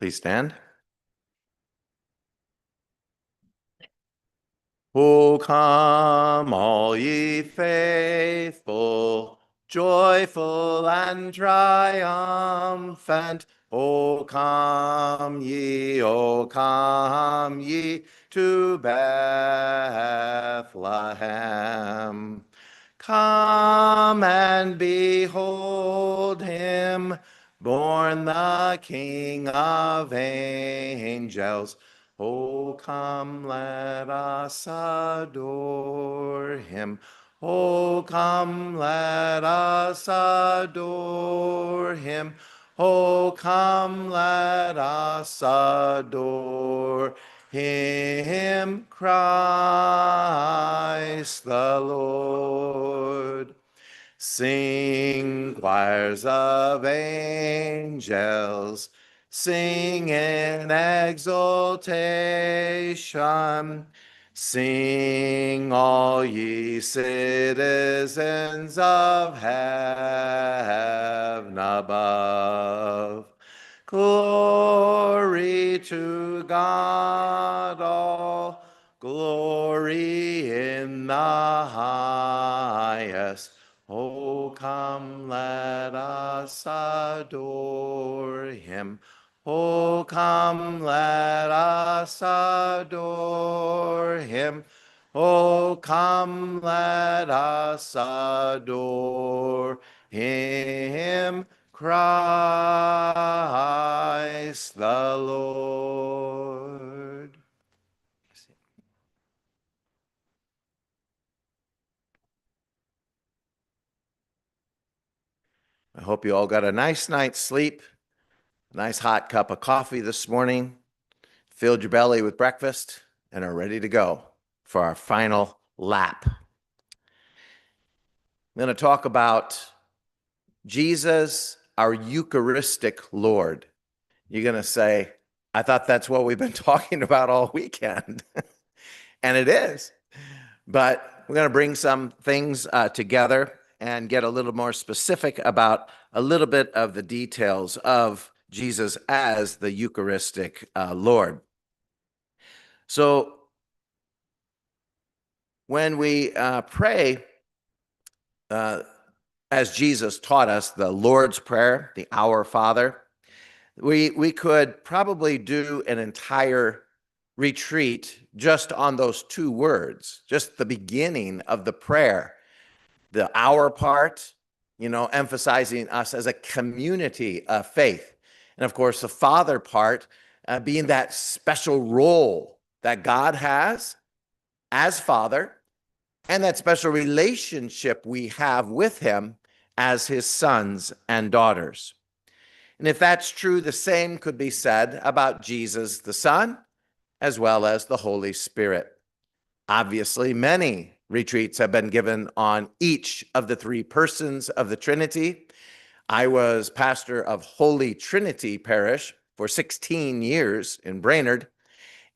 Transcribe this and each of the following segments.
Please stand. O come, all ye faithful, joyful and triumphant. O come ye to Bethlehem. Come and behold him, born the King of angels. Oh, come, let us adore him. Oh, come, let us adore him. Oh, come, let us adore him, Christ the Lord. Sing, choirs of angels, sing in exultation. Sing, all ye citizens of heaven above. Glory to God, all glory in the highest. Oh, come, let us adore him. Oh, come, let us adore him. Oh, come, let us adore him, Christ the Lord. I hope you all got a nice night's sleep, a nice hot cup of coffee this morning, filled your belly with breakfast, and are ready to go for our final lap. I'm going to talk about Jesus, our Eucharistic Lord. You're going to say, I thought that's what we've been talking about all weekend. And it is. But we're going to bring some things together and get a little more specific about a little bit of the details of Jesus as the Eucharistic Lord. So when we pray, as Jesus taught us, the Lord's Prayer, the Our Father, we could probably do an entire retreat just on those two words, just the beginning of the prayer. The our part, emphasizing us as a community of faith. And of course, the Father part being that special role that God has as Father and that special relationship we have with him as his sons and daughters. And if that's true, the same could be said about Jesus the Son as well as the Holy Spirit. Obviously, many retreats have been given on each of the three persons of the Trinity. I was pastor of Holy Trinity Parish for 16 years in Brainerd.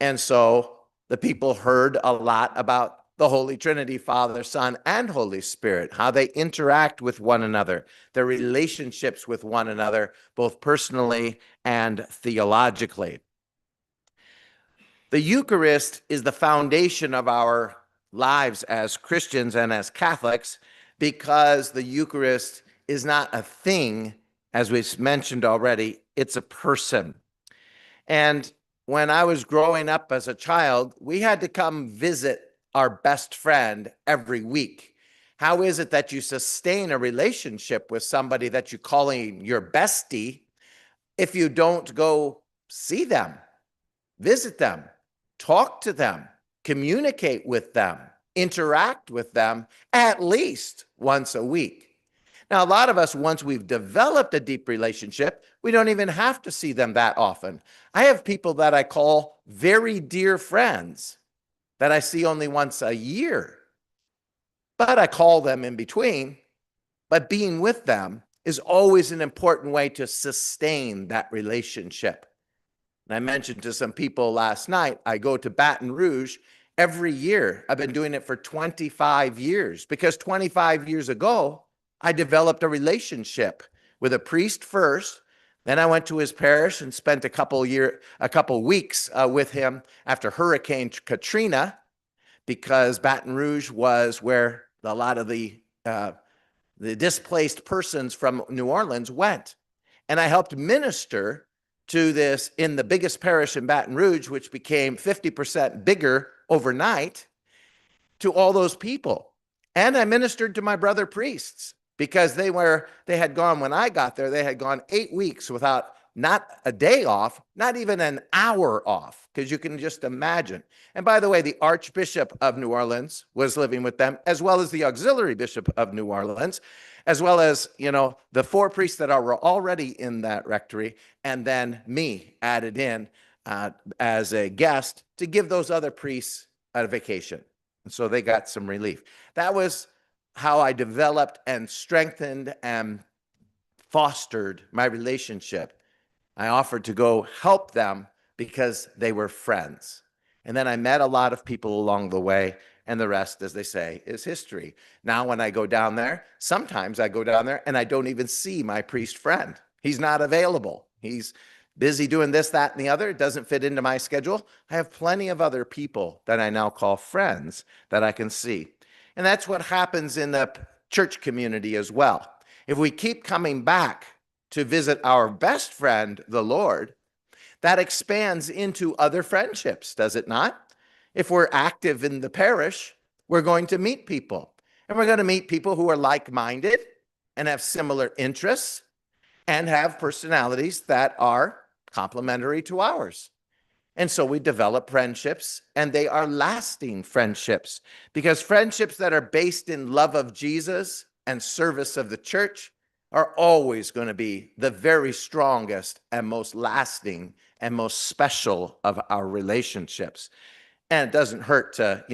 And so the people heard a lot about the Holy Trinity, Father, Son, and Holy Spirit, how they interact with one another, their relationships with one another, both personally and theologically. The Eucharist is the foundation of our lives as Christians and as Catholics because the Eucharist is not a thing, as we've mentioned already, it's a person. And when I was growing up as a child, we had to come visit our best friend every week. How is it that you sustain a relationship with somebody that you're calling your bestie if you don't go see them, visit them, talk to them, communicate with them, interact with them at least once a week? Now, a lot of us, once we've developed a deep relationship, we don't even have to see them that often. I have people that I call very dear friends that I see only once a year, but I call them in between. But being with them is always an important way to sustain that relationship. And I mentioned to some people last night, I go to Baton Rouge every year. I've been doing it for 25 years because 25 years ago, I developed a relationship with a priest first. Then I went to his parish and spent a couple weeks with him after Hurricane Katrina, because Baton Rouge was where a lot of the displaced persons from New Orleans went. And I helped minister to this in the biggest parish in Baton Rouge, which became 50% bigger overnight, to all those people. And I ministered to my brother priests, because they had gone, when I got there, they had gone 8 weeks without not a day off, not even an hour off, because you can just imagine. And by the way, the Archbishop of New Orleans was living with them, as well as the Auxiliary Bishop of New Orleans, as well as, the 4 priests that were already in that rectory, and then me added in as a guest to give those other priests a vacation. And so they got some relief. That was how I developed and strengthened and fostered my relationship. I offered to go help them because they were friends. And then I met a lot of people along the way, and the rest, as they say, is history. Now, when I go down there, sometimes I go down there and I don't even see my priest friend. He's not available. He's busy doing this, that, and the other. It doesn't fit into my schedule. I have plenty of other people that I now call friends that I can see. And that's what happens in the church community as well. If we keep coming back to visit our best friend, the Lord, that expands into other friendships, does it not? If we're active in the parish, we're going to meet people. And we're going to meet people who are like-minded and have similar interests and have personalities that are complementary to ours. And so we develop friendships, and they are lasting friendships, because friendships that are based in love of Jesus and service of the church are always going to be the very strongest and most lasting and most special of our relationships. And it doesn't hurt to,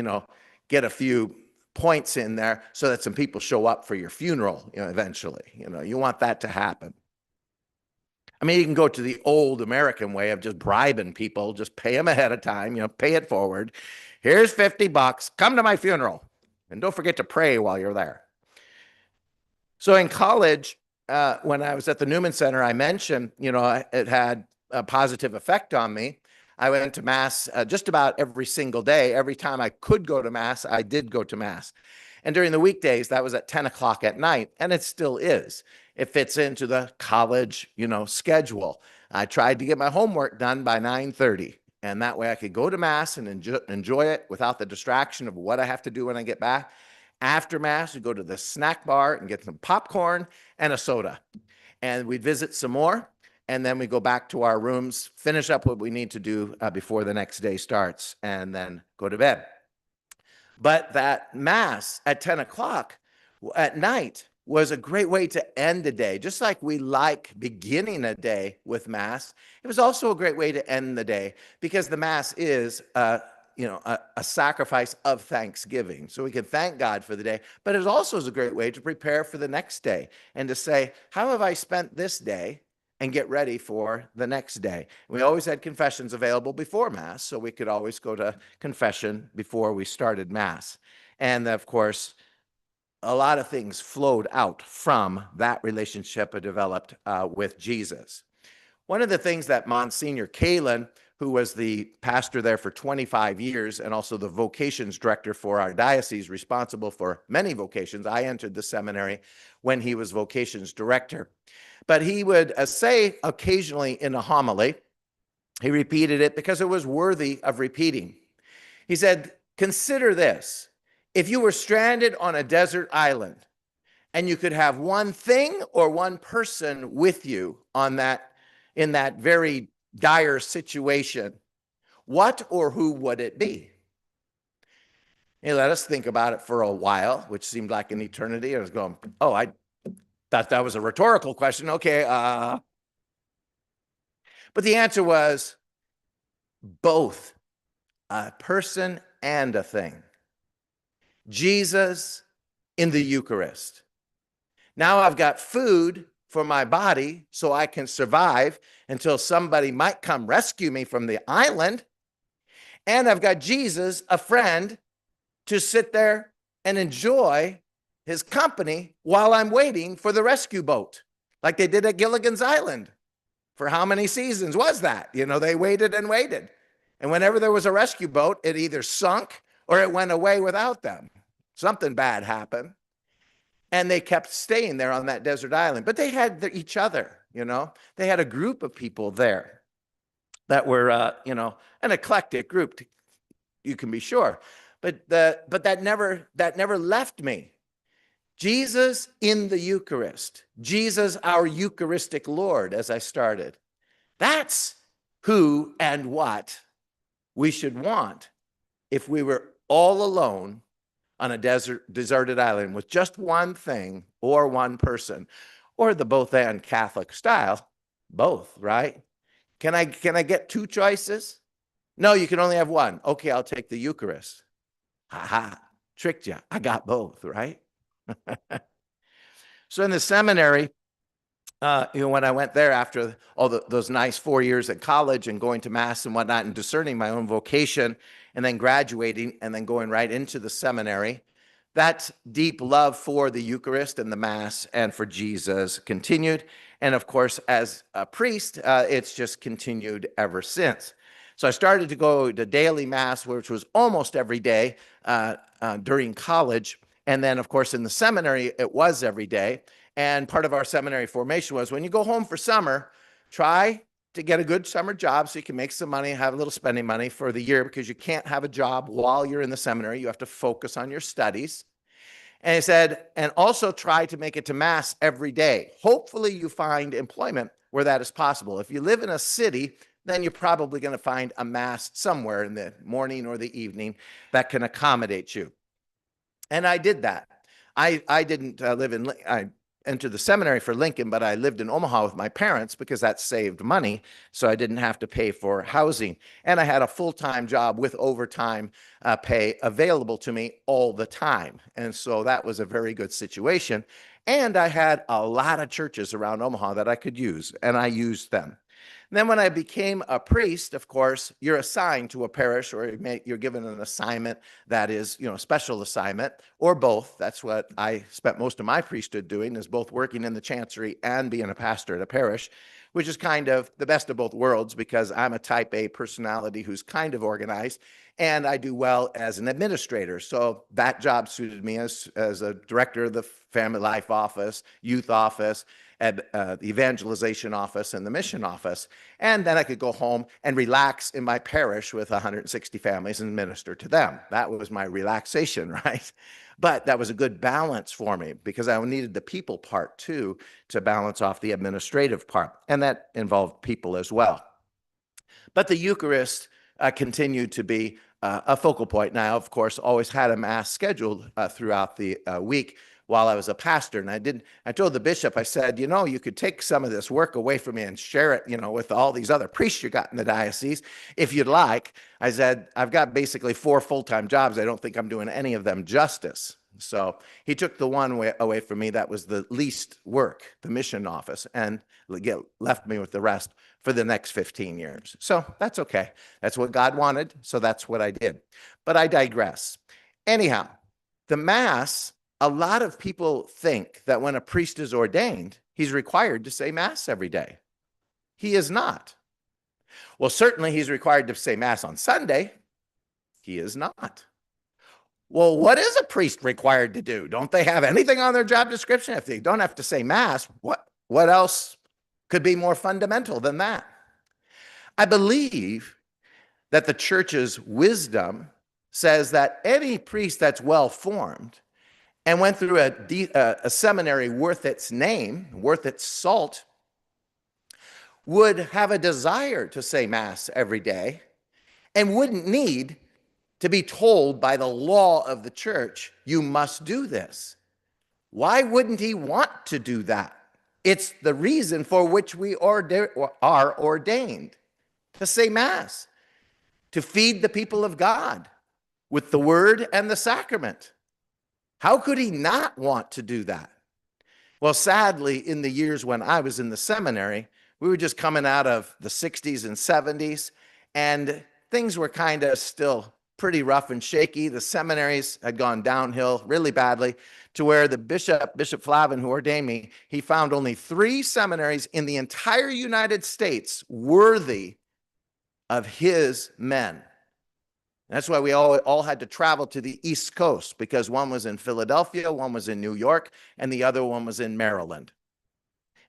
get a few points in there so that some people show up for your funeral, eventually. You want that to happen. I mean, you can go to the old American way of just bribing people, just pay them ahead of time, pay it forward. Here's $50, come to my funeral. And don't forget to pray while you're there. So in college, when I was at the Newman Center, I mentioned, it had a positive effect on me. I went to Mass just about every single day. Every time I could go to Mass, I did go to Mass. And during the weekdays, that was at 10 o'clock at night, and it still is. It fits into the college, schedule. I tried to get my homework done by 9:30, and that way I could go to Mass and enjoy it without the distraction of what I have to do when I get back. After Mass, we go to the snack bar and get some popcorn and a soda. And we'd visit some more, and then we go back to our rooms, finish up what we need to do before the next day starts, and then go to bed. But that Mass at 10 o'clock at night was a great way to end the day. Just like we like beginning a day with Mass, it was also a great way to end the day, because the Mass is a sacrifice of thanksgiving. So we can thank God for the day, but it also is a great way to prepare for the next day and to say, how have I spent this day, and get ready for the next day. We always had confessions available before Mass, so we could always go to confession before we started Mass. And of course, a lot of things flowed out from that relationship I developed with Jesus. One of the things that Monsignor Kalin, who was the pastor there for 25 years and also the vocations director for our diocese, responsible for many vocations. I entered the seminary when he was vocations director. But he would say occasionally in a homily, he repeated it because it was worthy of repeating. He said, consider this. If you were stranded on a desert island and you could have one thing or one person with you in that very dire situation, what or who would it be? He let us think about it for a while, which seemed like an eternity. I was going, oh, I thought that was a rhetorical question. Okay. But the answer was both a person and a thing. Jesus in the Eucharist. Now I've got food for my body so I can survive until somebody might come rescue me from the island. And I've got Jesus, a friend, to sit there and enjoy his company while I'm waiting for the rescue boat, like they did at Gilligan's Island. For how many seasons was that? They waited and waited. And whenever there was a rescue boat, it either sunk or it went away without them. Something bad happened. And they kept staying there on that desert island. But they had each other, They had a group of people there that were, an eclectic group, you can be sure. But that never left me. Jesus in the Eucharist, Jesus our Eucharistic Lord, as I started. That's who and what we should want if we were all alone on a deserted island with just one thing or one person, or the both and Catholic style, both, right? Can I get two choices? No, you can only have one. Okay, I'll take the Eucharist. Ha ha, tricked you. I got both, right? So in the seminary, when I went there after all those nice 4 years at college and going to Mass and whatnot and discerning my own vocation and then graduating and then going right into the seminary, that deep love for the Eucharist and the Mass and for Jesus continued. And of course, as a priest, it's just continued ever since. So I started to go to daily Mass, which was almost every day during college. And then, of course, in the seminary, it was every day. And part of our seminary formation was when you go home for summer, try to get a good summer job so you can make some money, have a little spending money for the year, because you can't have a job while you're in the seminary. You have to focus on your studies. And he said, and also try to make it to Mass every day. Hopefully you find employment where that is possible. If you live in a city, then you're probably going to find a Mass somewhere in the morning or the evening that can accommodate you. And I did that. I didn't live in, I entered the seminary for Lincoln, but I lived in Omaha with my parents because that saved money. So I didn't have to pay for housing. And I had a full-time job with overtime pay available to me all the time. And so that was a very good situation. And I had a lot of churches around Omaha that I could use, and I used them. And then when I became a priest, of course, you're assigned to a parish, or you're given an assignment that is, a special assignment, or both. That's what I spent most of my priesthood doing, is both working in the chancery and being a pastor at a parish, which is kind of the best of both worlds because I'm a type A personality who's kind of organized, and I do well as an administrator. So that job suited me as a director of the family life office, youth office, at the evangelization office and the mission office. And then I could go home and relax in my parish with 160 families and minister to them. That was my relaxation, right? But that was a good balance for me because I needed the people part too to balance off the administrative part. And that involved people as well. But the Eucharist continued to be a focal point. Now, of course, always had a Mass scheduled throughout the week while I was a pastor. And I told the bishop, I said, you could take some of this work away from me and share it, with all these other priests you got in the diocese, if you'd like. I said, I've got basically 4 full-time jobs. I don't think I'm doing any of them justice. So he took the one away from me that was the least work, the mission office, and left me with the rest for the next 15 years. So that's okay. That's what God wanted. So that's what I did. But I digress. Anyhow, the Mass, a lot of people think that when a priest is ordained, he's required to say Mass every day. He is not. Well, certainly he's required to say Mass on Sunday. He is not. Well, what is a priest required to do? Don't they have anything on their job description? If they don't have to say Mass, what else could be more fundamental than that? I believe that the church's wisdom says that any priest that's well-formed and went through a seminary worth its name, worth its salt, would have a desire to say Mass every day and wouldn't need to be told by the law of the church, you must do this. Why wouldn't he want to do that? It's the reason for which we are ordained, to say Mass, to feed the people of God with the word and the sacrament. How could he not want to do that? Well, sadly, in the years when I was in the seminary, we were just coming out of the 60s and 70s, and things were kind of still pretty rough and shaky. The seminaries had gone downhill really badly to where the Bishop Flavin, who ordained me, he found only 3 seminaries in the entire United States worthy of his men. That's why we all had to travel to the East Coast, because one was in Philadelphia, one was in New York, and the other one was in Maryland.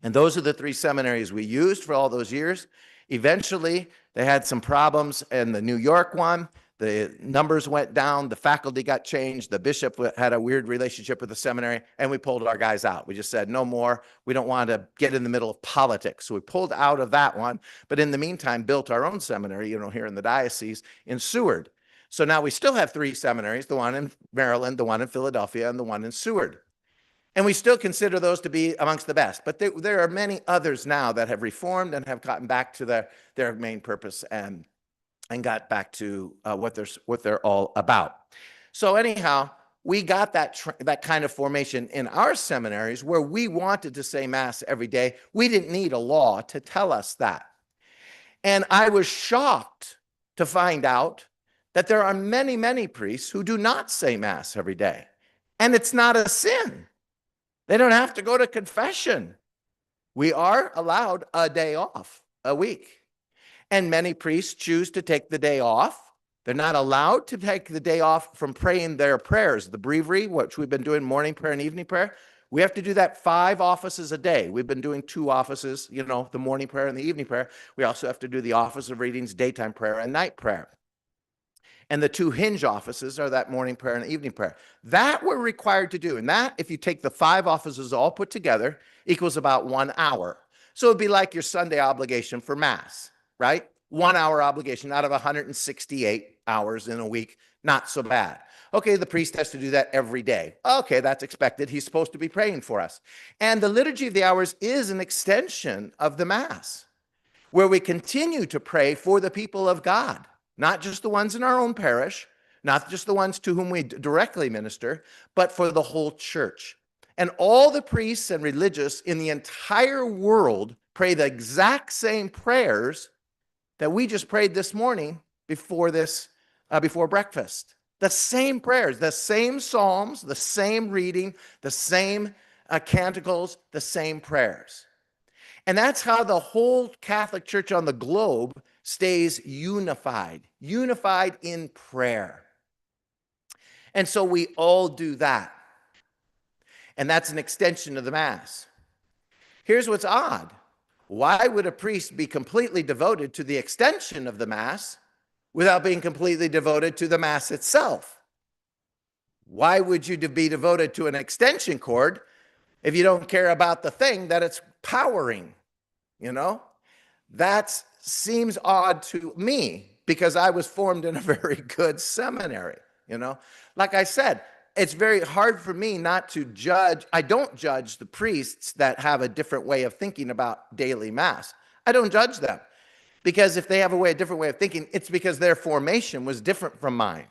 And those are the 3 seminaries we used for all those years. Eventually, they had some problems in the New York one. The numbers went down, the faculty got changed, the bishop had a weird relationship with the seminary, and we pulled our guys out. We just said, no more. We don't want to get in the middle of politics. So we pulled out of that one, but in the meantime, built our own seminary, here in the diocese in Seward. So now we still have 3 seminaries, the one in Maryland, the one in Philadelphia, and the one in Seward. And we still consider those to be amongst the best. But there are many others now that have reformed and have gotten back to their main purpose and got back to what they're all about. So anyhow, we got that kind of formation in our seminaries where we wanted to say Mass every day. We didn't need a law to tell us that. And I was shocked to find out that there are many, many priests who do not say Mass every day. And it's not a sin. They don't have to go to confession. We are allowed a day off a week. And many priests choose to take the day off. They're not allowed to take the day off from praying their prayers, the breviary, which we've been doing morning prayer and evening prayer. We have to do that 5 offices a day. We've been doing 2 offices, the morning prayer and the evening prayer. We also have to do the office of readings, daytime prayer and night prayer. And the 2 hinge offices are that morning prayer and evening prayer. That we're required to do. And that, if you take the 5 offices all put together, equals about 1 hour. So it'd be like your Sunday obligation for Mass, right? 1 hour obligation out of 168 hours in a week. Not so bad. Okay, the priest has to do that every day. Okay, that's expected. He's supposed to be praying for us. And the Liturgy of the Hours is an extension of the Mass, where we continue to pray for the people of God. Not just the ones in our own parish, not just the ones to whom we directly minister, but for the whole church. And all the priests and religious in the entire world pray the exact same prayers that we just prayed this morning before breakfast. The same prayers, the same psalms, the same reading, the same canticles, the same prayers. And that's how the whole Catholic Church on the globe stays unified in prayer. And so we all do that. And that's an extension of the Mass. Here's what's odd. Why would a priest be completely devoted to the extension of the Mass without being completely devoted to the Mass itself? Why would you be devoted to an extension cord if you don't care about the thing that it's powering? That seems odd to me because I was formed in a very good seminary. Like I said, it's very hard for me not to judge. I don't judge the priests that have a different way of thinking about daily Mass. I don't judge them because if they have a different way of thinking, it's because their formation was different from mine.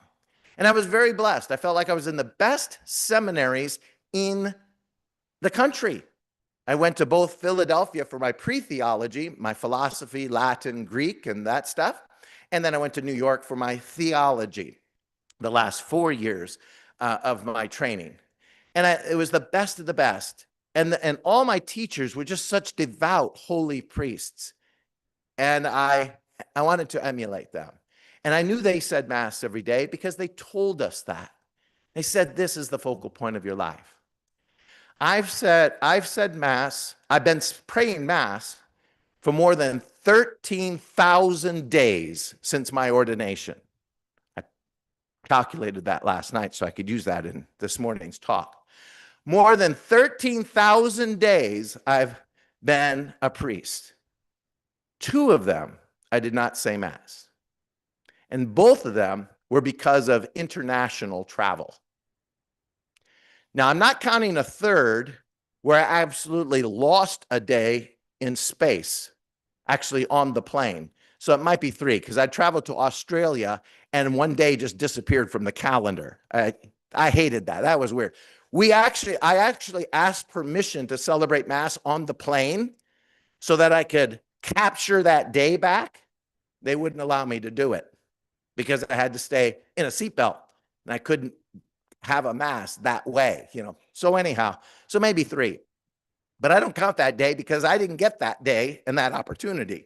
And I was very blessed. I felt like I was in the best seminaries in the country. I went to both Philadelphia for my pre-theology, my philosophy, Latin, Greek, and that stuff. And then I went to New York for my theology, the last 4 years of my training. And it was the best of the best. And all my teachers were just such devout, holy priests. And I wanted to emulate them. And I knew they said Mass every day because they told us that. They said, this is the focal point of your life. I've said Mass, I've been praying Mass for more than 13,000 days since my ordination. I calculated that last night so I could use that in this morning's talk. More than 13,000 days I've been a priest. 2 of them, I did not say Mass. And both of them were because of international travel. Now, I'm not counting a third where I absolutely lost a day in space, actually on the plane. So it might be 3 because I traveled to Australia and one day just disappeared from the calendar. I hated that. That was weird. I actually asked permission to celebrate Mass on the plane so that I could capture that day back. They wouldn't allow me to do it. because I had to stay in a seatbelt and I couldn't have a mass that way, So anyhow, so maybe 3. But I don't count that day because I didn't get that day and that opportunity.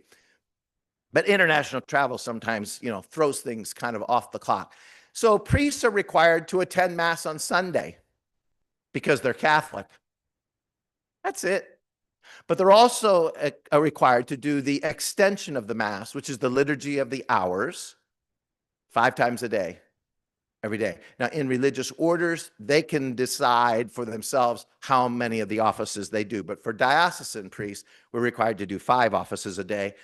But international travel sometimes, throws things kind of off the clock. So priests are required to attend Mass on Sunday because they're Catholic. That's it. But they're also required to do the extension of the Mass, which is the Liturgy of the Hours, 5 times a day, every day. Now, in religious orders, they can decide for themselves how many of the offices they do. But for diocesan priests, we're required to do 5 offices a day.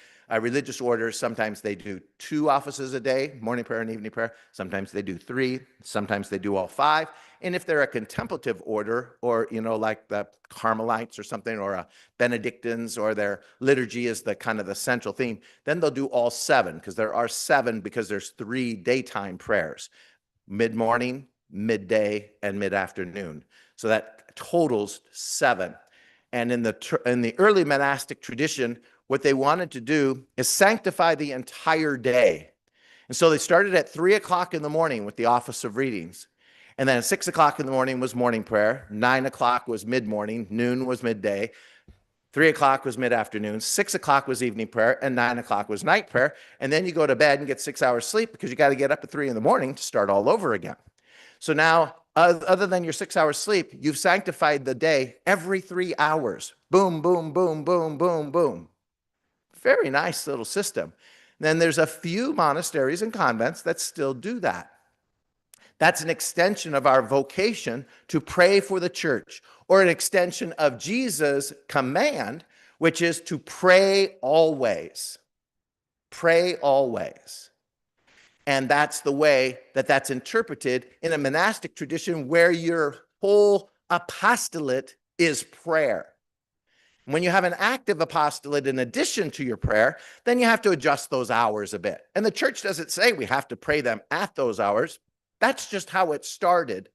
Religious orders, sometimes they do 2 offices a day, morning prayer and evening prayer. Sometimes they do 3. Sometimes they do all 5. And if they're a contemplative order, or, like the Carmelites or something, or a Benedictines, or their liturgy is the kind of the central theme, then they'll do all 7, because there are 7, because there's 3 daytime prayers: mid-morning, midday, and mid-afternoon. So that totals 7. And in the early monastic tradition, what they wanted to do is sanctify the entire day. And so they started at 3 o'clock in the morning with the office of readings. And then at 6 o'clock in the morning was morning prayer. 9 o'clock was mid-morning. Noon was midday. 3 o'clock was mid-afternoon. 6 o'clock was evening prayer. And 9 o'clock was night prayer. And then you go to bed and get 6 hours sleep because you got to get up at 3 in the morning to start all over again. So now, other than your 6 hours sleep, you've sanctified the day every 3 hours. Boom, boom, boom, boom, boom, boom. Very nice little system. Then there's a few monasteries and convents that still do that. That's an extension of our vocation to pray for the church, or an extension of Jesus' command, which is to pray always. Pray always. And that's the way that that's interpreted in a monastic tradition where your whole apostolate is prayer. When you have an active apostolate in addition to your prayer, then you have to adjust those hours a bit. And the church doesn't say we have to pray them at those hours. That's just how it started.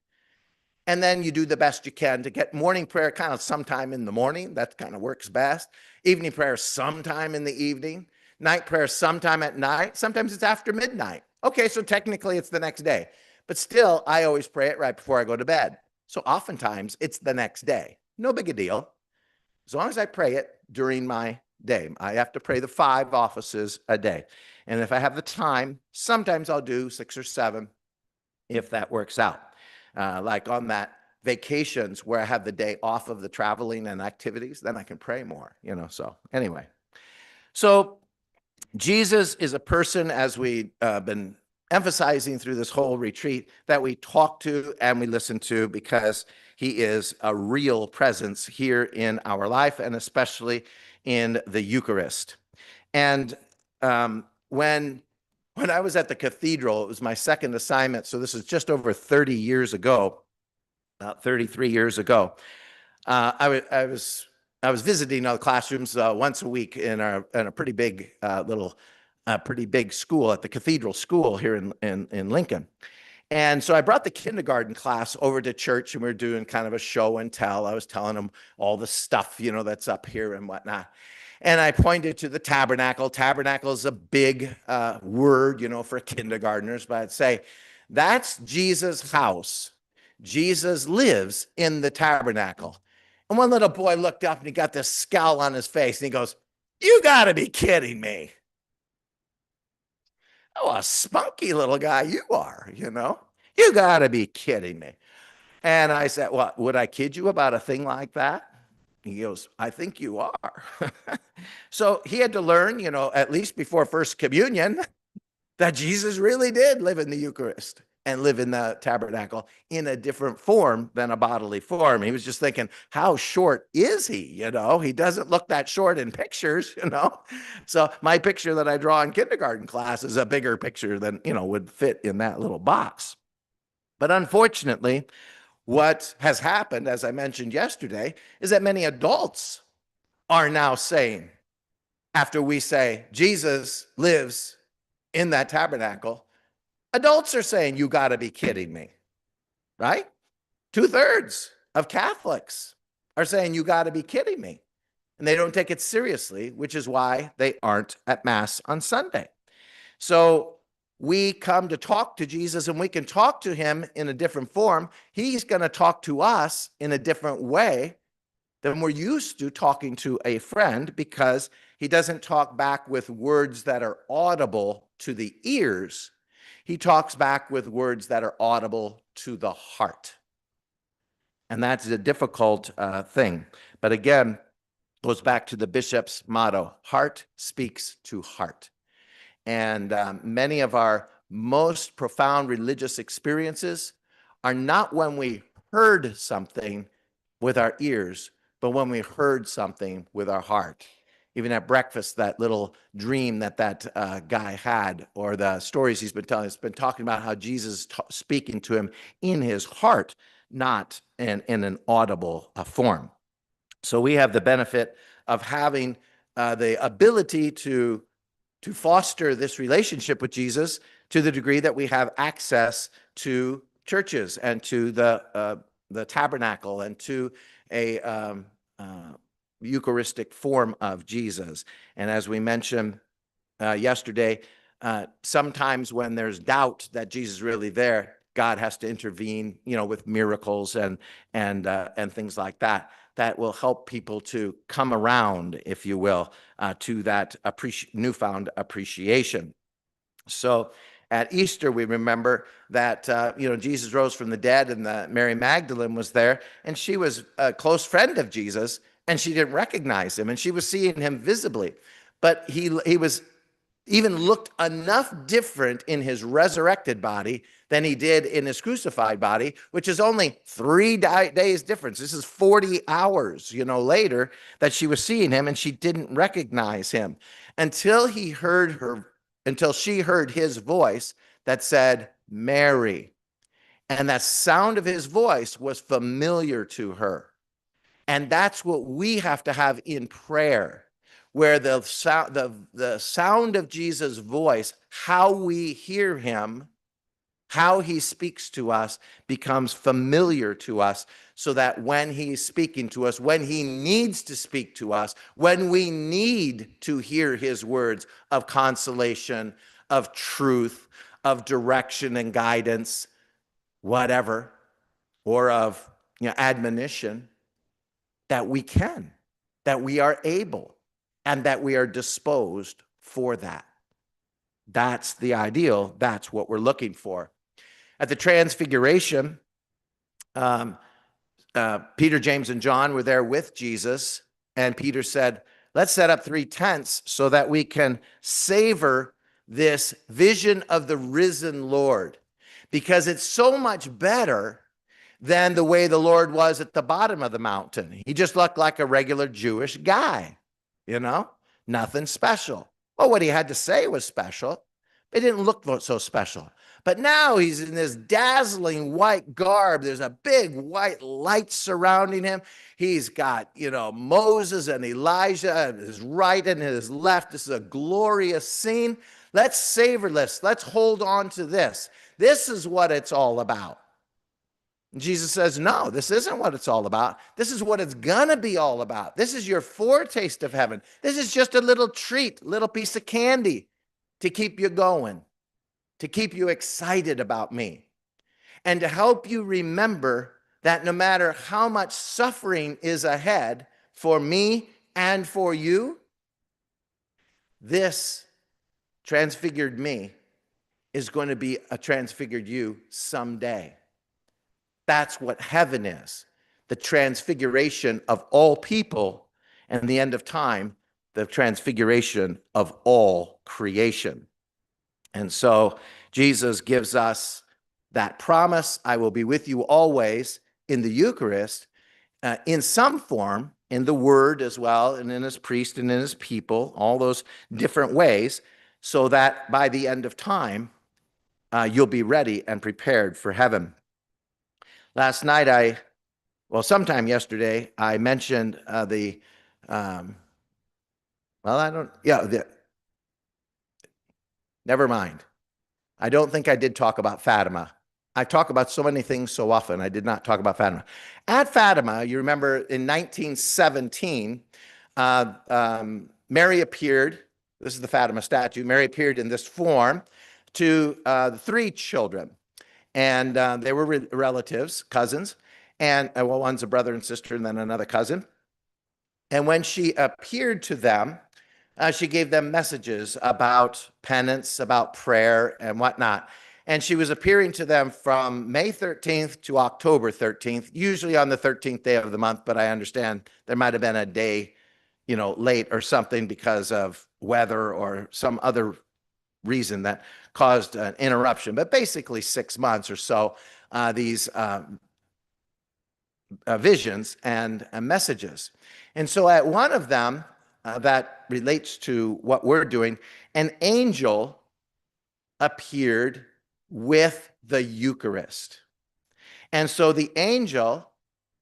And then you do the best you can to get morning prayer kind of sometime in the morning. That kind of works best. Evening prayer sometime in the evening. Night prayer sometime at night. Sometimes it's after midnight. Okay, so technically it's the next day. But still, I always pray it right before I go to bed. So oftentimes it's the next day. No big a deal. As long as I pray it during my day. I have to pray the 5 offices a day. And if I have the time, sometimes I'll do 6 or 7 if that works out. Like on that vacations where I have the day off of the traveling and activities, then I can pray more, So anyway, so Jesus is a person, as we've been emphasizing through this whole retreat, that we talk to and we listen to, because he is a real presence here in our life, and especially in the Eucharist. And when I was at the cathedral, it was my second assignment. So this is just over 30 years ago, about 33 years ago. I was visiting the classrooms once a week in a pretty big pretty big school, at the Cathedral School here in Lincoln. And so I brought the kindergarten class over to church, and we were doing kind of a show and tell. I was telling them all the stuff, that's up here and whatnot. And I pointed to the tabernacle. Tabernacle is a big word, for kindergartners, but I'd say that's Jesus' house. Jesus lives in the tabernacle. And one little boy looked up and he got this scowl on his face and he goes, "You got to be kidding me." Oh, a spunky little guy you are, You got to be kidding me. And I said, "Well, would I kid you about a thing like that?" He goes, "I think you are." So he had to learn, at least before First Communion, that Jesus really did live in the Eucharist and live in the tabernacle in a different form than a bodily form. He was just thinking, how short is he? He doesn't look that short in pictures, So my picture that I draw in kindergarten class is a bigger picture than, would fit in that little box. But unfortunately, what has happened, as I mentioned yesterday, is that many adults are now saying, after we say Jesus lives in that tabernacle, adults are saying, "You got to be kidding me," right? 2/3 of Catholics are saying, "You got to be kidding me." And they don't take it seriously, which is why they aren't at Mass on Sunday. So we come to talk to Jesus and we can talk to him in a different form, he's going to talk to us in a different way than we're used to talking to a friend, because he doesn't talk back with words that are audible to the ears. He talks back with words that are audible to the heart. And that's a difficult thing. But again, goes back to the bishop's motto, heart speaks to heart. And many of our most profound religious experiences are not when we heard something with our ears, but when we heard something with our heart. Even at breakfast, that little dream that guy had, or the stories he's been telling, has been talking about how Jesus is speaking to him in his heart, not in an audible form. So we have the benefit of having the ability to foster this relationship with Jesus to the degree that we have access to churches and to the tabernacle and to a Eucharistic form of Jesus. And as we mentioned yesterday, sometimes when there's doubt that Jesus is really there, God has to intervene, with miracles and things like that. That will help people to come around, if you will, to that newfound appreciation. So at Easter, we remember that, Jesus rose from the dead, and Mary Magdalene was there, and she was a close friend of Jesus, and she didn't recognize him, and she was seeing him visibly. But he was even looked enough different in his resurrected body than he did in his crucified body, which is only 3 days difference. This is 40 hours, later, that she was seeing him, and she didn't recognize him until she heard his voice that said, Mary. And that sound of his voice was familiar to her. And that's what we have to have in prayer, where the sound of Jesus' voice, how we hear him, how he speaks to us, becomes familiar to us, so that when he's speaking to us, when he needs to speak to us, when we need to hear his words of consolation, of truth, of direction and guidance, whatever, or of admonition, that we can, that we are able, and that we are disposed for that. That's the ideal. That's what we're looking for. At the Transfiguration, Peter, James, and John were there with Jesus, and Peter said, let's set up 3 tents so that we can savor this vision of the risen Lord, because it's so much better than the way the Lord was at the bottom of the mountain. He just looked like a regular Jewish guy, nothing special. Well, what he had to say was special. It didn't look so special. But now he's in this dazzling white garb. There's a big white light surrounding him. He's got, Moses and Elijah at his right and his left. This is a glorious scene. Let's savor this. Let's hold on to this. This is what it's all about. And Jesus says, no, this isn't what it's all about. This is what it's going to be all about. This is your foretaste of heaven. This is just a little treat, little piece of candy to keep you going, to keep you excited about me, and to help you remember that no matter how much suffering is ahead for me and for you, this transfigured me is going to be a transfigured you someday. That's what heaven is, the transfiguration of all people, and the end of time, the transfiguration of all creation. And so Jesus gives us that promise, I will be with you always, in the Eucharist, in some form, in the Word as well, and in his priest and in his people, all those different ways, so that by the end of time, you'll be ready and prepared for heaven. Last night, sometime yesterday, I mentioned never mind. I don't think I did talk about Fatima. I talk about so many things so often. I did not talk about Fatima. At Fatima, you remember in 1917, Mary appeared. This is the Fatima statue. Mary appeared in this form to the three children. And they were relatives, cousins. And well, one's a brother and sister, and then another cousin. And when she appeared to them, she gave them messages about penance, about prayer, and whatnot. And she was appearing to them from May 13th to October 13th, usually on the 13th day of the month. But I understand there might have been a day, late or something because of weather or some other reason that caused an interruption. But basically 6 months or so, these visions and messages. And so at one of them, that relates to what we're doing, an angel appeared with the Eucharist. And so the angel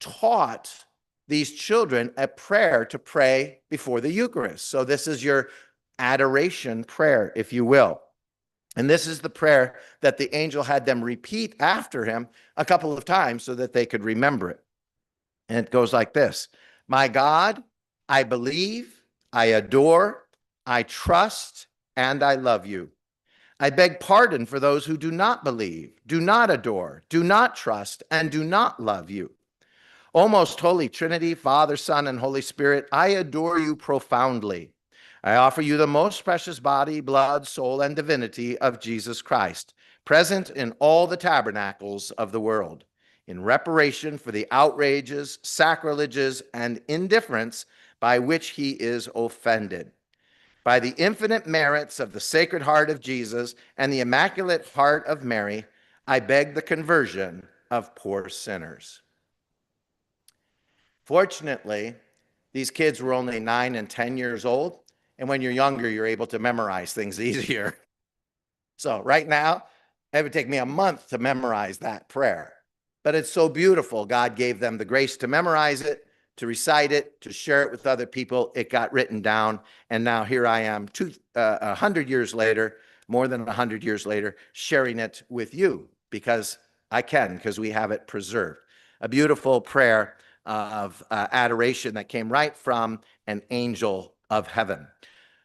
taught these children a prayer to pray before the Eucharist. So this is your adoration prayer, if you will. And this is the prayer that the angel had them repeat after him a couple of times so that they could remember it. And it goes like this: My God, I believe, I adore, I trust, and I love you. I beg pardon for those who do not believe, do not adore, do not trust, and do not love you. O most holy Trinity, Father, Son, and Holy Spirit, I adore you profoundly. I offer you the most precious body, blood, soul, and divinity of Jesus Christ, present in all the tabernacles of the world, in reparation for the outrages, sacrileges, and indifference by which he is offended. By the infinite merits of the Sacred Heart of Jesus and the Immaculate Heart of Mary, I beg the conversion of poor sinners. Fortunately, these kids were only 9 and 10 years old, and when you're younger, you're able to memorize things easier. So right now, it would take me a month to memorize that prayer. But it's so beautiful. God gave them the grace to memorize it, to recite it, to share it with other people. It got written down, and now here I am 100 years later, more than 100 years later, sharing it with you because I can, because we have it preserved. A beautiful prayer of adoration that came right from an angel of heaven,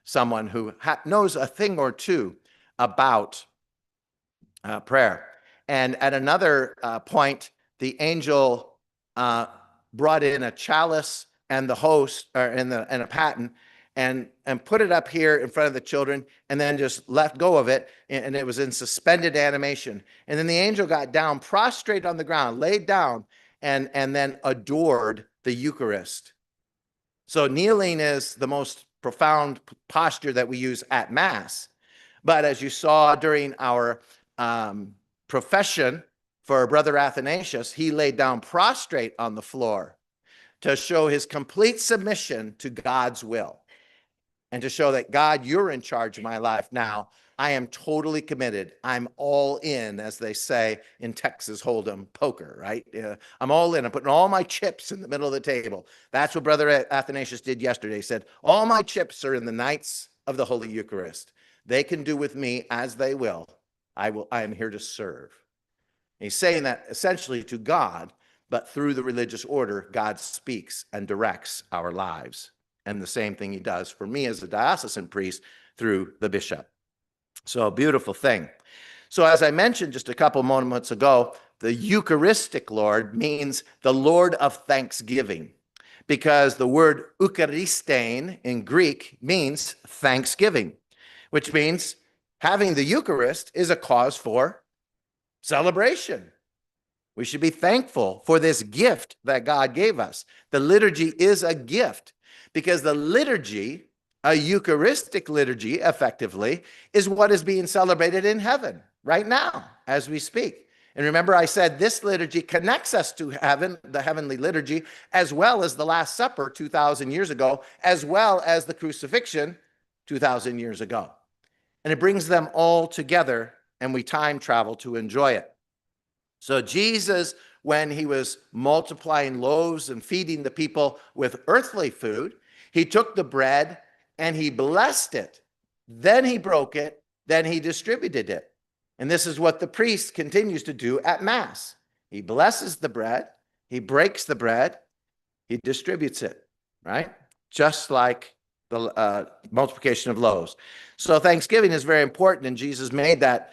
someone who knows a thing or two about prayer. And at another point, the angel brought in a chalice and the host, and a paten, and put it up here in front of the children, and then just let go of it, and it was in suspended animation. And then the angel got down, prostrate on the ground, laid down, and then adored the Eucharist. So kneeling is the most profound posture that we use at Mass. But as you saw during our profession for Brother Athanasius, he laid down prostrate on the floor to show his complete submission to God's will and to show that, God, you're in charge of my life now. I am totally committed. I'm all in, as they say in Texas Hold'em poker, right? I'm all in. I'm putting all my chips in the middle of the table. That's what Brother Athanasius did yesterday. He said, all my chips are in the Knights of the Holy Eucharist. They can do with me as they will. I am here to serve. And he's saying that essentially to God, but through the religious order, God speaks and directs our lives. And the same thing he does for me as a diocesan priest through the bishop. So a beautiful thing. So as I mentioned just a couple moments ago, the Eucharistic Lord means the Lord of thanksgiving, because the word Eucharistein in Greek means thanksgiving, which means having the Eucharist is a cause for celebration. We should be thankful for this gift that God gave us. The liturgy is a gift, because the liturgy, a Eucharistic liturgy, effectively, is what is being celebrated in heaven right now as we speak. And remember, I said this liturgy connects us to heaven, the heavenly liturgy, as well as the Last Supper 2,000 years ago, as well as the crucifixion 2,000 years ago. And it brings them all together, and we time travel to enjoy it. So Jesus, when he was multiplying loaves and feeding the people with earthly food, he took the bread and he blessed it. Then he broke it. Then he distributed it. And this is what the priest continues to do at Mass. He blesses the bread. He breaks the bread. He distributes it, right? Just like the multiplication of loaves. So Thanksgiving is very important, and Jesus made that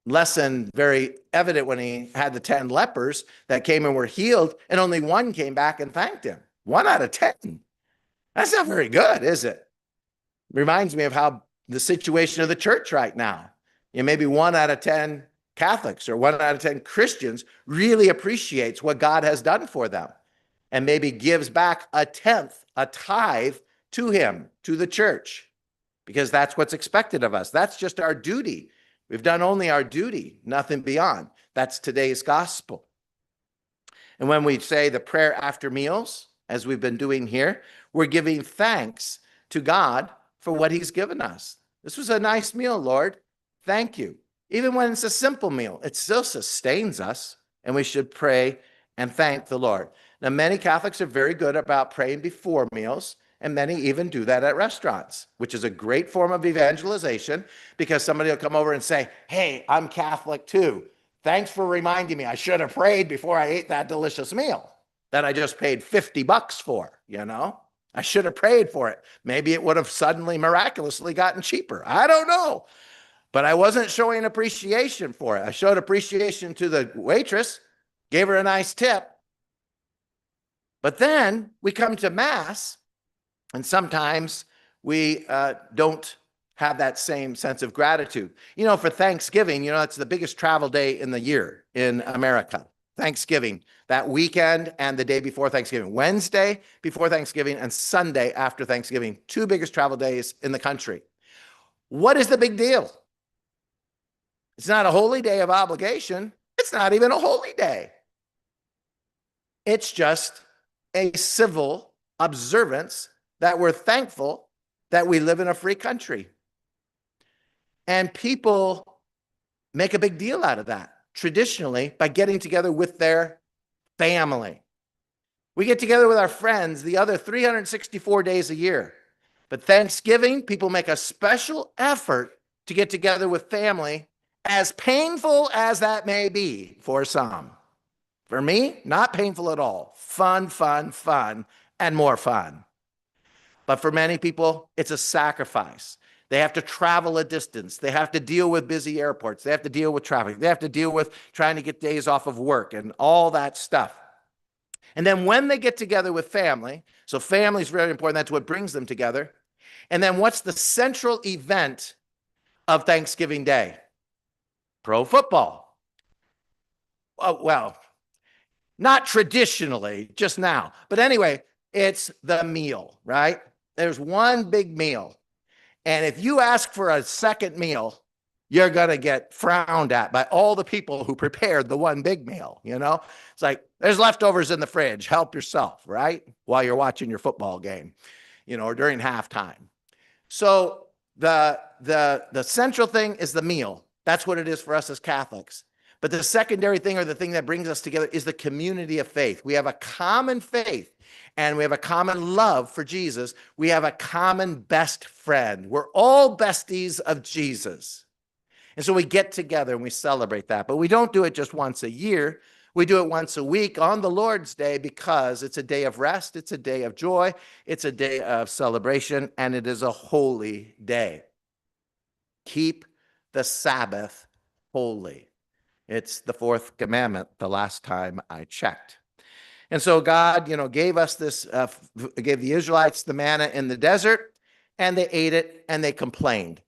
lesson very evident when he had the 10 lepers that came and were healed, and only one came back and thanked him. 1 out of 10. That's not very good, is it? Reminds me of how the situation of the church right now. Maybe 1 out of 10 Catholics or 1 out of 10 Christians really appreciates what God has done for them and maybe gives back a tenth, a tithe to him, to the church, because that's what's expected of us. That's just our duty. We've done only our duty, nothing beyond. That's today's gospel. And when we say the prayer after meals, as we've been doing here, we're giving thanks to God for what he's given us. This was a nice meal, Lord. Thank you. Even when it's a simple meal, it still sustains us, and we should pray and thank the Lord. Now, many Catholics are very good about praying before meals, and many even do that at restaurants, which is a great form of evangelization, because somebody will come over and say, hey, I'm Catholic too. Thanks for reminding me. I should have prayed before I ate that delicious meal that I just paid $50 for, I should have prayed for it. Maybe it would have suddenly miraculously gotten cheaper. I don't know. But I wasn't showing appreciation for it. I showed appreciation to the waitress, gave her a nice tip. But then we come to Mass, and sometimes we don't have that same sense of gratitude. For Thanksgiving, that's the biggest travel day in the year in America. Thanksgiving, that weekend and the day before Thanksgiving. Wednesday before Thanksgiving and Sunday after Thanksgiving, 2 biggest travel days in the country. What is the big deal? It's not a holy day of obligation. It's not even a holy day. It's just a civil observance that we're thankful that we live in a free country. And people make a big deal out of that traditionally by getting together with their family. We get together with our friends the other 364 days a year. But Thanksgiving, people make a special effort to get together with family, as painful as that may be for some. For me, not painful at all. Fun, fun, fun, and more fun. But for many people, it's a sacrifice. They have to travel a distance. They have to deal with busy airports. They have to deal with traffic. They have to deal with trying to get days off of work and all that stuff. And then when they get together with family, so family is very important. That's what brings them together. And then what's the central event of Thanksgiving Day? Pro football. Oh, well, not traditionally, just now. But anyway, it's the meal, right? There's one big meal. And if you ask for a second meal, you're going to get frowned at by all the people who prepared the one big meal, It's like, there's leftovers in the fridge. Help yourself, right? While you're watching your football game, or during halftime. So the central thing is the meal. That's what it is for us as Catholics. But the secondary thing, or the thing that brings us together, is the community of faith. We have a common faith, and we have a common love for Jesus. We have a common best friend. We're all besties of Jesus. And so we get together and we celebrate that. But we don't do it just once a year. We do it once a week on the Lord's Day, because it's a day of rest. It's a day of joy. It's a day of celebration, and it is a holy day. Keep the Sabbath holy. It's the 4th commandment the last time I checked. And so God, gave us this, gave the Israelites the manna in the desert, and they ate it and they complained.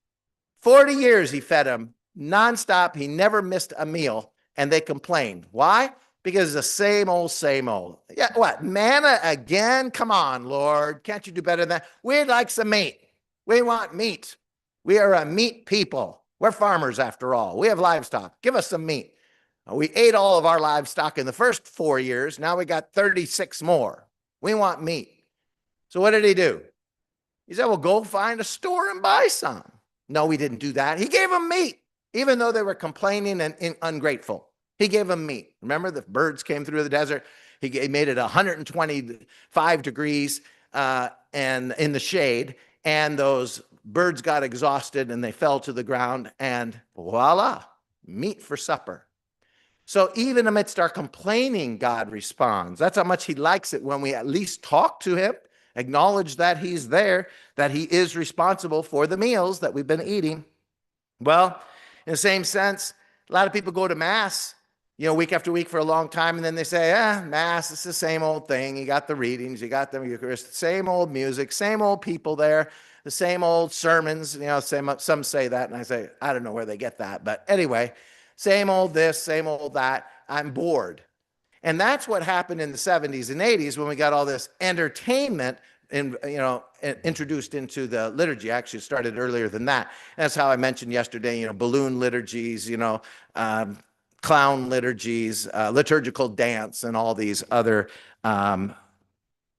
40 years he fed them nonstop. He never missed a meal, and they complained. Why? Because it's the same old, same old. Yeah, what? Manna again? Come on, Lord. Can't you do better than that? We'd like some meat. We want meat. We are a meat people. We're farmers after all. We have livestock. Give us some meat. We ate all of our livestock in the first 4 years. Now we got 36 more. We want meat. So what did he do? He said, well, go find a store and buy some. No, we didn't do that. He gave them meat, even though they were complaining and ungrateful. He gave them meat. Remember, the birds came through the desert. He made it 125 degrees and in the shade, and those birds got exhausted and they fell to the ground, and voila, meat for supper. So even amidst our complaining, God responds. That's how much he likes it when we at least talk to him, acknowledge that he's there, that he is responsible for the meals that we've been eating. Well, in the same sense, a lot of people go to Mass, week after week for a long time, and then they say, Mass, it's the same old thing. You got the readings, you got the Eucharist, same old music, same old people there, the same old sermons. Some say that, and I say, I don't know where they get that. But anyway, same old this, same old that. I'm bored. And that's what happened in the 70s and 80s when we got all this entertainment introduced into the liturgy. Actually, it started earlier than that. That's how I mentioned yesterday, balloon liturgies, clown liturgies, liturgical dance, and all these other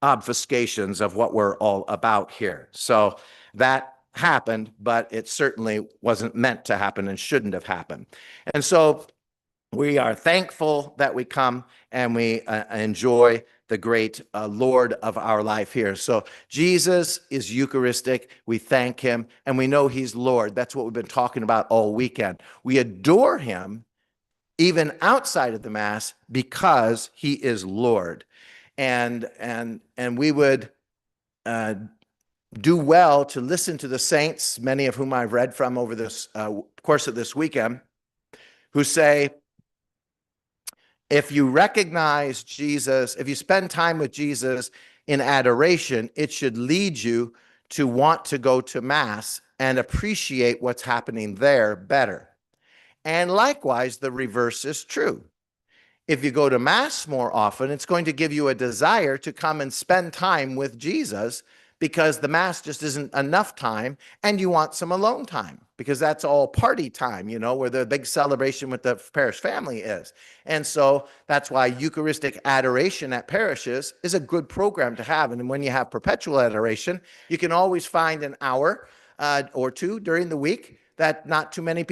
obfuscations of what we're all about here. So that happened, but it certainly wasn't meant to happen and shouldn't have happened. And so we are thankful that we come and we enjoy the great Lord of our life here. So Jesus is Eucharistic. We thank him and we know he's Lord. That's what we've been talking about all weekend. We adore him even outside of the Mass because he is Lord. And we would do well to listen to the saints, many of whom I've read from over this course of this weekend, who say, if you recognize Jesus, if you spend time with Jesus in adoration, it should lead you to want to go to Mass and appreciate what's happening there better. And likewise, the reverse is true. If you go to Mass more often, it's going to give you a desire to come and spend time with Jesus because the Mass just isn't enough time and you want some alone time because that's all party time, where the big celebration with the parish family is. And so that's why Eucharistic adoration at parishes is a good program to have. And when you have perpetual adoration, you can always find an hour or two during the week that not too many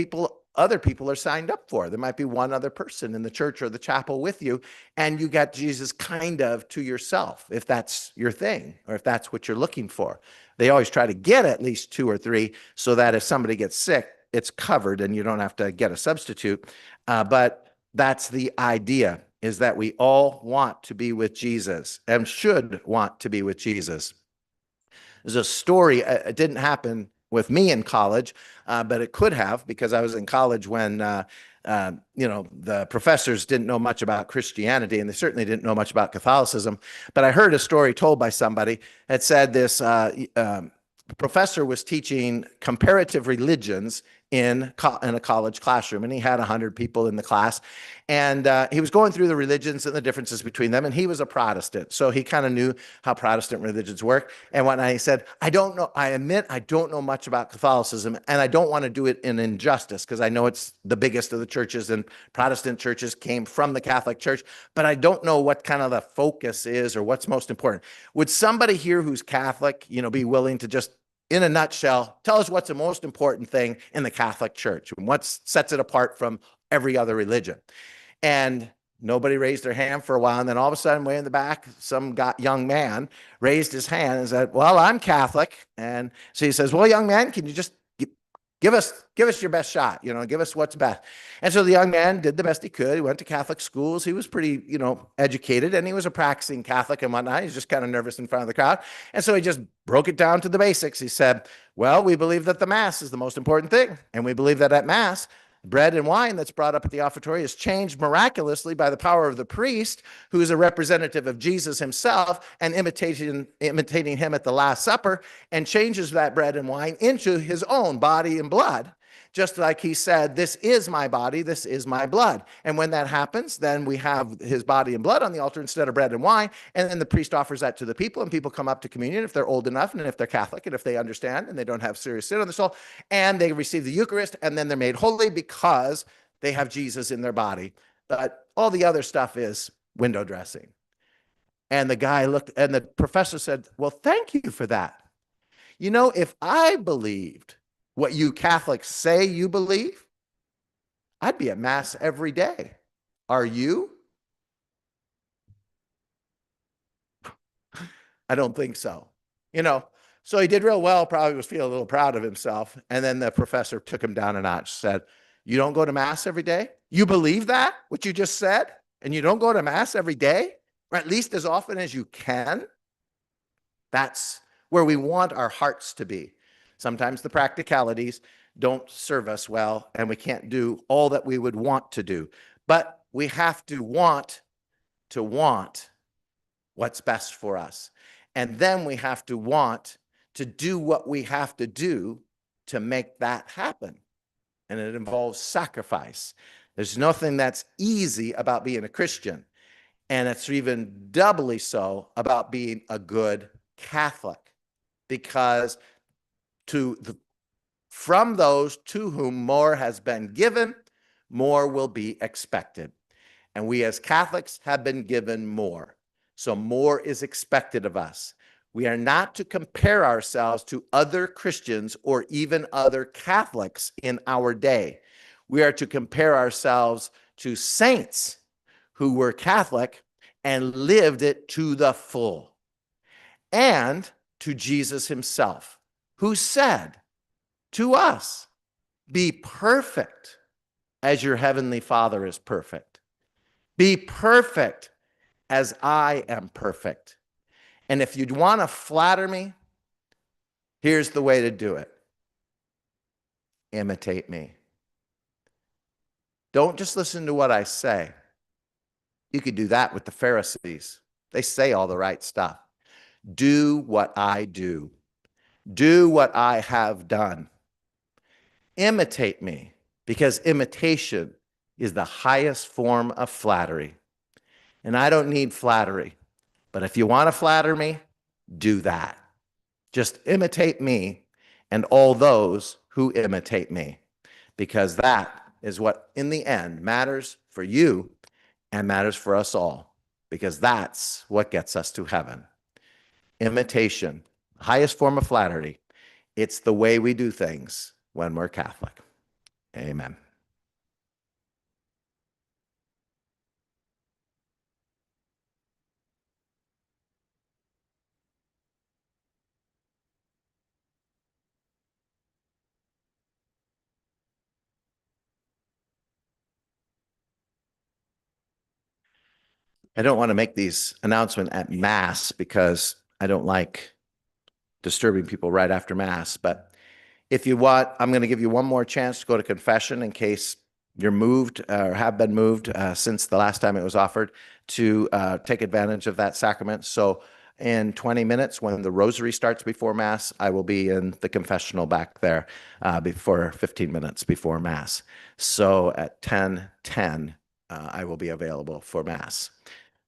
other people are signed up for. There might be one other person in the church or the chapel with you, and you got Jesus kind of to yourself, if that's your thing, or if that's what you're looking for. They always try to get at least 2 or 3 so that if somebody gets sick, it's covered and you don't have to get a substitute. But that's the idea, is that we all want to be with Jesus and should want to be with Jesus. There's a story, it didn't happen with me in college, but it could have, because I was in college when the professors didn't know much about Christianity, and they certainly didn't know much about Catholicism. But I heard a story told by somebody that said this professor was teaching comparative religions in a college classroom, and he had 100 people in the class, and he was going through the religions and the differences between them, and he was a Protestant, so he kind of knew how Protestant religions work. And whatnot, he said, I admit I don't know much about Catholicism, and I don't want to do it in injustice, because I know it's the biggest of the churches, and Protestant churches came from the Catholic Church, but I don't know what kind of the focus is or what's most important. Would somebody here who's Catholic, be willing to just, in a nutshell, tell us what's the most important thing in the Catholic Church and what sets it apart from every other religion? And nobody raised their hand for a while. And then all of a sudden, way in the back, some young man raised his hand and said, well, I'm Catholic. And so he says, well, young man, can you just give us your best shot, give us what's best. And so the young man did the best he could. He went to Catholic schools. He was pretty, educated, and he was a practicing Catholic and whatnot. He's just kind of nervous in front of the crowd. And so he just broke it down to the basics. He said, well, we believe that the Mass is the most important thing. And we believe that at Mass, bread and wine that's brought up at the offertory is changed miraculously by the power of the priest, who is a representative of Jesus himself, and imitating him at the Last Supper, and changes that bread and wine into his own body and blood. Just like he said, this is my body, this is my blood. And when that happens, then we have his body and blood on the altar instead of bread and wine. And then the priest offers that to the people, and people come up to communion if they're old enough, and if they're Catholic, and if they understand, and they don't have serious sin on their soul, and they receive the Eucharist, and then they're made holy because they have Jesus in their body. But all the other stuff is window dressing. And the guy looked, and the professor said, well, thank you for that. If I believed what you Catholics say you believe, I'd be at Mass every day. Are you? I don't think so. So he did real well, probably was feeling a little proud of himself. And then the professor took him down a notch, said, you don't go to Mass every day? You believe that, what you just said? And you don't go to Mass every day? Or at least as often as you can? That's where we want our hearts to be. Sometimes the practicalities don't serve us well, and we can't do all that we would want to do. But we have to want what's best for us. And then we have to want to do what we have to do to make that happen. And it involves sacrifice. There's nothing that's easy about being a Christian. And it's even doubly so about being a good Catholic, because from those to whom more has been given, more will be expected. And we as Catholics have been given more. So more is expected of us. We are not to compare ourselves to other Christians or even other Catholics in our day. We are to compare ourselves to saints who were Catholic and lived it to the full, and to Jesus himself, who said to us, "Be perfect as your heavenly Father is perfect. Be perfect as I am perfect." And if you'd want to flatter me, here's the way to do it. Imitate me. Don't just listen to what I say. You could do that with the Pharisees. They say all the right stuff. Do what I do. Do what I have done. Imitate me, because imitation is the highest form of flattery. And I don't need flattery. But if you want to flatter me, do that. Just imitate me and all those who imitate me, because that is what in the end matters for you and matters for us all, because that's what gets us to heaven. Imitation, highest form of flattery. It's the way we do things when we're Catholic. Amen. I don't want to make these announcements at Mass because I don't like disturbing people right after Mass. But if you want, I'm going to give you one more chance to go to confession in case you're moved or have been moved since the last time it was offered to take advantage of that sacrament. So in 20 minutes, when the rosary starts before Mass, I will be in the confessional back there before 15 minutes before Mass. So at 10:10, I will be available for Mass,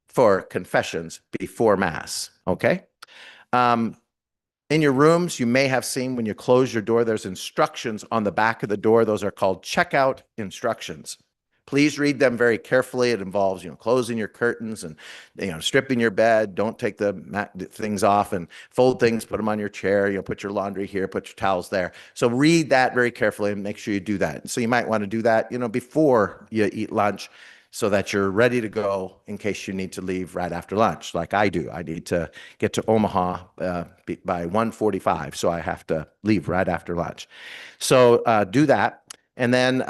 for confessions before Mass. Okay. In your rooms, you may have seen when you close your door, there's instructions on the back of the door. Those are called checkout instructions. Please read them very carefully. It involves, closing your curtains and, stripping your bed. Don't take the things off and fold things, put them on your chair, put your laundry here, put your towels there. So read that very carefully and make sure you do that. So you might want to do that, before you eat lunch, so that you're ready to go in case you need to leave right after lunch, like I do. I need to get to Omaha by 1:45, so I have to leave right after lunch. So do that. And then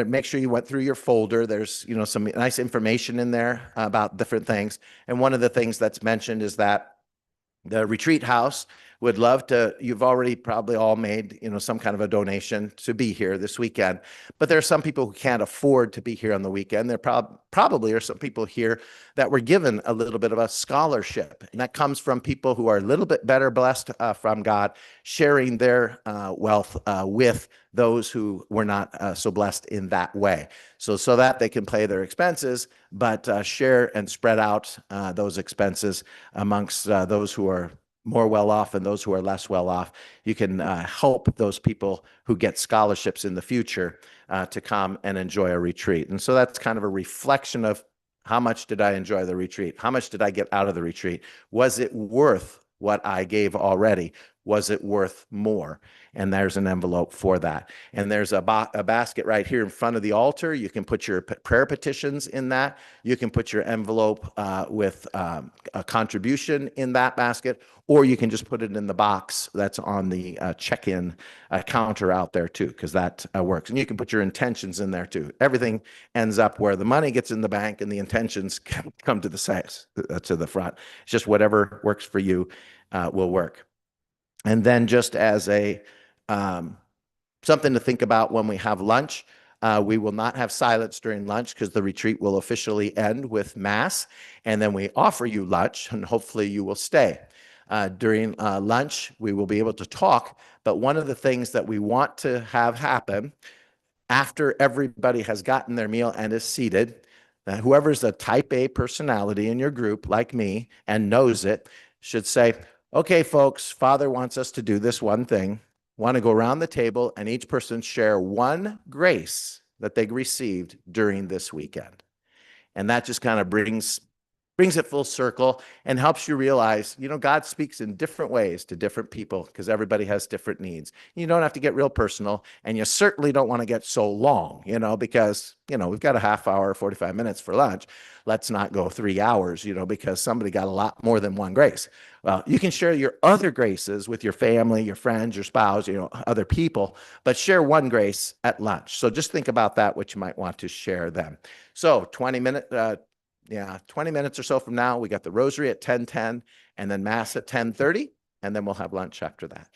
make sure you went through your folder. There's some nice information in there about different things. And one of the things that's mentioned is that the retreat house would love to, you've already probably all made, some kind of a donation to be here this weekend, but there are some people who can't afford to be here on the weekend. There probably are some people here that were given a little bit of a scholarship, and that comes from people who are a little bit better blessed from God, sharing their wealth with those who were not so blessed in that way. So that they can pay their expenses, but share and spread out those expenses amongst those who are more well off and those who are less well off. You can help those people who get scholarships in the future to come and enjoy a retreat. And so that's kind of a reflection of, how much did I enjoy the retreat? How much did I get out of the retreat? Was it worth what I gave already? Was it worth more? And there's an envelope for that. And there's a basket right here in front of the altar. You can put your prayer petitions in that. You can put your envelope with a contribution in that basket, or you can just put it in the box that's on the check-in counter out there too, because that works. And you can put your intentions in there too. Everything ends up where the money gets in the bank and the intentions come to the front. It's just whatever works for you. will work. And then just as a something to think about when we have lunch, we will not have silence during lunch because the retreat will officially end with Mass. And then we offer you lunch, and hopefully you will stay. During lunch, we will be able to talk. But one of the things that we want to have happen after everybody has gotten their meal and is seated, whoever's a type A personality in your group, like me, and knows it, should say, okay, folks, Father wants us to do this one thing. Want to go around the table and each person share one grace that they received during this weekend. And that just kind of brings it full circle and helps you realize, God speaks in different ways to different people because everybody has different needs. You don't have to get real personal, and you certainly don't want to get so long, because, we've got a half hour, 45 minutes for lunch. Let's not go 3 hours, because somebody got a lot more than one grace. Well, you can share your other graces with your family, your friends, your spouse, other people, but share one grace at lunch. So just think about that, what you might want to share then. So 20 minutes or so from now, we got the rosary at 10:10 and then Mass at 10:30, and then we'll have lunch after that.